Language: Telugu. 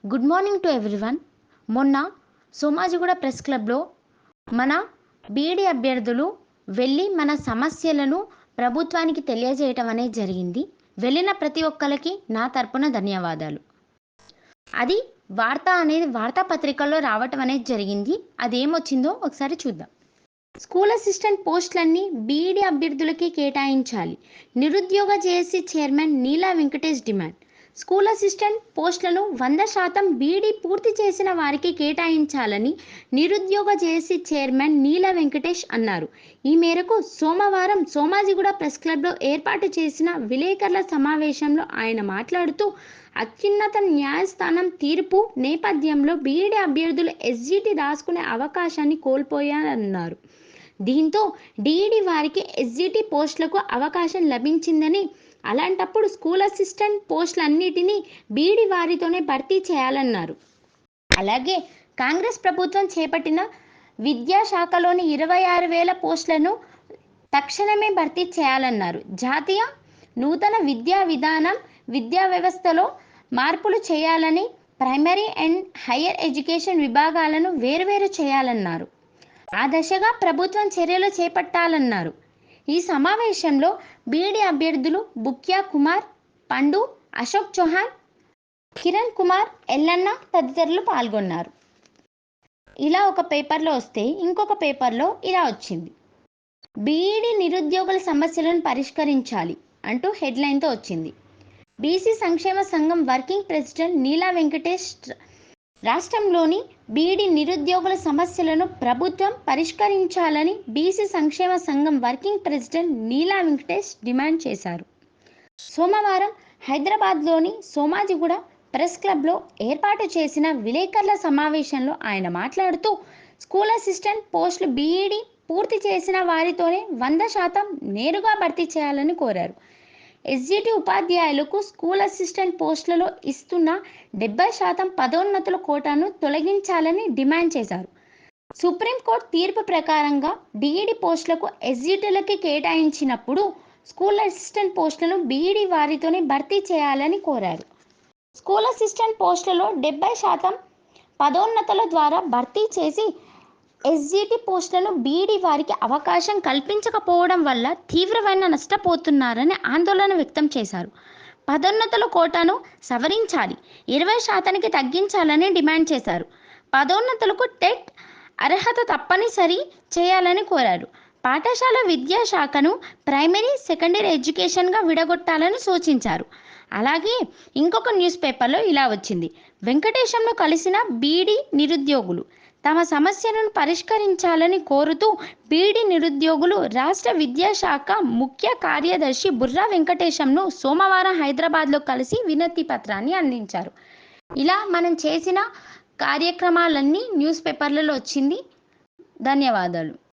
Good morning to everyone. మొన్న సోమాజిగూడ ప్రెస్ క్లబ్లో మన బీఈడీ అభ్యర్థులు వెళ్ళి మన సమస్యలను ప్రభుత్వానికి తెలియజేయటం అనేది జరిగింది. వెళ్ళిన ప్రతి ఒక్కరికి నా తరపున ధన్యవాదాలు. అది వార్తాపత్రికల్లో రావటం అనేది జరిగింది. అదేమొచ్చిందో ఒకసారి చూద్దాం. స్కూల్ అసిస్టెంట్ పోస్టులన్నీ బీఈడీ అభ్యర్థులకి కేటాయించాలి. నిరుద్యోగ జేఏసీ చైర్మన్ నీలా వెంకటేష్ డిమాండ్. స్కూల్ అసిస్టెంట్ పోస్టులను 100% బీఈడీ పూర్తి చేసిన వారికి కేటాయించాలని నిరుద్యోగ జేఏసీ చైర్మన్ నీలా వెంకటేష్ అన్నారు. ఈ మేరకు సోమవారం సోమాజిగూడ ప్రెస్ క్లబ్లో ఏర్పాటు చేసిన విలేకరుల సమావేశంలో ఆయన మాట్లాడుతూ, అత్యున్నత న్యాయస్థానం తీర్పు నేపథ్యంలో బీఈడీ అభ్యర్థులు ఎస్జీటీ రాసుకునే అవకాశాన్ని కోల్పోయారన్నారు. దీంతో డీఈడీ వారికి ఎస్జీటీ పోస్టులకు అవకాశం లభించిందని, అలాంటప్పుడు స్కూల్ అసిస్టెంట్ పోస్టులన్నిటినీ బీఈడీ వారితోనే భర్తీ చేయాలన్నారు. అలాగే కాంగ్రెస్ ప్రభుత్వం చేపట్టిన విద్యాశాఖలోని 26,000 పోస్టులను తక్షణమే భర్తీ చేయాలన్నారు. జాతీయ నూతన విద్యా విధానం విద్యా వ్యవస్థలో మార్పులు చేయాలని, ప్రైమరీ అండ్ హయ్యర్ ఎడ్యుకేషన్ విభాగాలను వేరువేరు చేయాలన్నారు. ఆ దిశగా ప్రభుత్వం చర్యలు చేపట్టాలన్నారు. ఈ సమావేశంలో బీఈడీ అభ్యర్థులు బుక్యా కుమార్, పండు, అశోక్ చౌహాన్, కిరణ్ కుమార్, ఎల్లన్న తదితరులు పాల్గొన్నారు. ఇలా ఒక పేపర్లో వస్తే ఇంకొక పేపర్లో ఇలా వచ్చింది. బీఈడీ నిరుద్యోగుల సమస్యలను పరిష్కరించాలి అంటూ హెడ్లైన్తో వచ్చింది. బీసీ సంక్షేమ సంఘం వర్కింగ్ ప్రెసిడెంట్ నీలా వెంకటేష్ రాష్ట్రంలోని బీఈడీ నిరుద్యోగుల సమస్యలను ప్రభుత్వం పరిష్కరించాలని బీసీ సంక్షేమ సంఘం వర్కింగ్ ప్రెసిడెంట్ నీలా వెంకటేష్ డిమాండ్ చేశారు. సోమవారం హైదరాబాద్లోని సోమాజిగూడ ప్రెస్ క్లబ్లో ఏర్పాటు చేసిన విలేకరుల సమావేశంలో ఆయన మాట్లాడుతూ, స్కూల్ అసిస్టెంట్ పోస్టులు బీఈడీ పూర్తి చేసిన వారితోనే 100% నేరుగా భర్తీ చేయాలని కోరారు. ఎస్జీటీ ఉపాధ్యాయులకు స్కూల్ అసిస్టెంట్ పోస్టులలో ఇస్తున్న 70% పదోన్నతుల కోటాను తొలగించాలని డిమాండ్ చేశారు. సుప్రీంకోర్టు తీర్పు ప్రకారంగా డీఈడీ పోస్టులకు ఎస్జీటీలకి కేటాయించినప్పుడు స్కూల్ అసిస్టెంట్ పోస్టులను బీఈడీ వారితోనే భర్తీ చేయాలని కోరారు. స్కూల్ అసిస్టెంట్ పోస్టులలో 70% పదోన్నతుల ద్వారా భర్తీ చేసి ఎస్జీటీ పోస్టులను బీఈడీ వారికి అవకాశం కల్పించకపోవడం వల్ల తీవ్రమైన నష్టపోతున్నారని ఆందోళన వ్యక్తం చేశారు. పదోన్నతుల కోటాను సవరించాలి, 20%కి తగ్గించాలని డిమాండ్ చేశారు. పదోన్నతులకు టెట్ అర్హత తప్పనిసరి చేయాలని కోరారు. పాఠశాల విద్యాశాఖను ప్రైమరీ, సెకండరీ ఎడ్యుకేషన్గా విడగొట్టాలని సూచించారు. అలాగే ఇంకొక న్యూస్ పేపర్లో ఇలా వచ్చింది. వెంకటేశంను కలిసిన బీఈడీ నిరుద్యోగులు తమ సమస్యలను పరిష్కరించాలని కోరుతూ బీఈడీ నిరుద్యోగులు రాష్ట్ర విద్యాశాఖ ముఖ్య కార్యదర్శి బుర్రా వెంకటేశంను సోమవారం హైదరాబాద్లో కలిసి వినతి పత్రాన్ని అందించారు. ఇలా మనం చేసిన కార్యక్రమాలన్నీ న్యూస్ పేపర్లలో వచ్చింది. ధన్యవాదాలు.